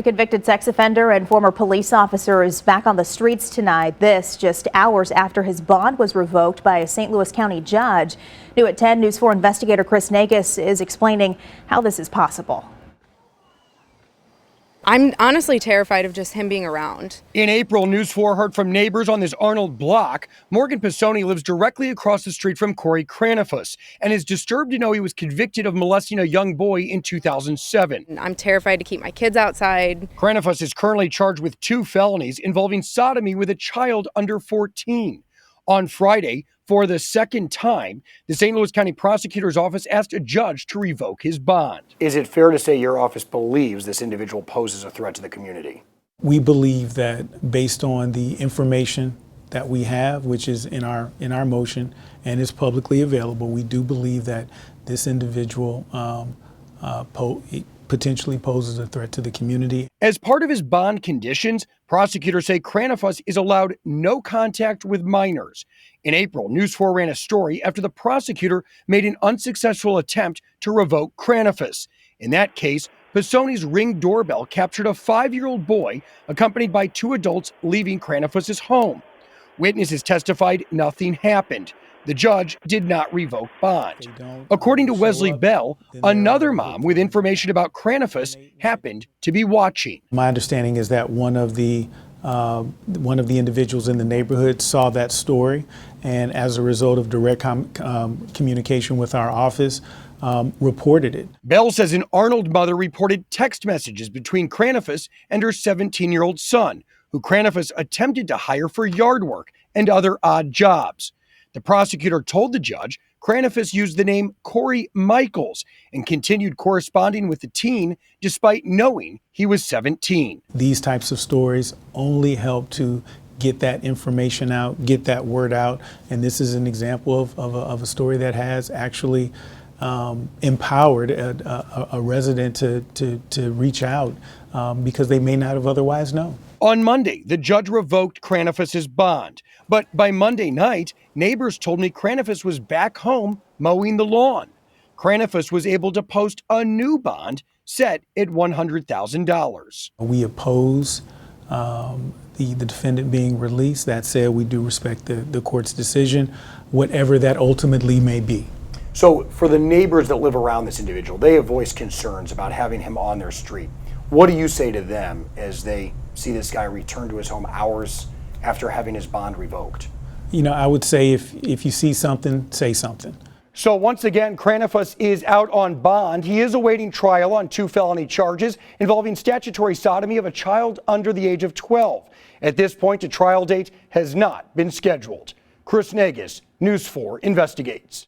A convicted sex offender and former police officer is back on the streets tonight. This just hours after his bond was revoked by a St. Louis County judge. New at 10, News 4 investigator Chris Nagus is explaining how this is possible. I'm honestly terrified of just him being around. In April, News 4 heard from neighbors on this Arnold block. Morgan Pisoni lives directly across the street from Corey Cranifus and is disturbed to know he was convicted of molesting a young boy in 2007. I'm terrified to keep my kids outside. Cranifus is currently charged with 2 felonies involving sodomy with a child under 14. On Friday, for the second time, the St. Louis County Prosecutor's Office asked a judge to revoke his bond. Is it fair to say your office believes this individual poses a threat to the community? We believe that based on the information that we have, which is in our motion and is publicly available, we do believe that this individual potentially poses a threat to the community. As part of his bond conditions, prosecutors say Cranifus is allowed no contact with minors. In April, News 4 ran a story after the prosecutor made an unsuccessful attempt to revoke Cranifus. In that case, Pisoni's Ring doorbell captured a 5-year-old boy accompanied by 2 adults leaving Cranifus's home. Witnesses testified nothing happened. The judge did not revoke bond. According to Wesley Bell, another mom with information about Cranifus happened to be watching. My understanding is that one of the individuals in the neighborhood saw that story, and as a result of direct communication with our office, reported it. Bell says an Arnold mother reported text messages between Cranifus and her 17-year-old son, who Cranifus attempted to hire for yard work and other odd jobs. The prosecutor told the judge Cranifus used the name Corey Michaels and continued corresponding with the teen despite knowing he was 17. These types of stories only help to get that information out, get that word out, and this is an example of a story that has actually empowered a resident to reach out because they may not have otherwise known. On Monday, the judge revoked Cranifus's bond. But by Monday night, neighbors told me Cranifus was back home mowing the lawn. Cranifus was able to post a new bond set at $100,000. We oppose the defendant being released. That said, we do respect the court's decision, whatever that ultimately may be. So for the neighbors that live around this individual, they have voiced concerns about having him on their street. What do you say to them as they see this guy return to his home hours after having his bond revoked? You know, I would say if you see something, say something. So once again, Cranifus is out on bond. He is awaiting trial on 2 felony charges involving statutory sodomy of a child under the age of 12. At this point, a trial date has not been scheduled. Chris Nagus, News 4 investigates.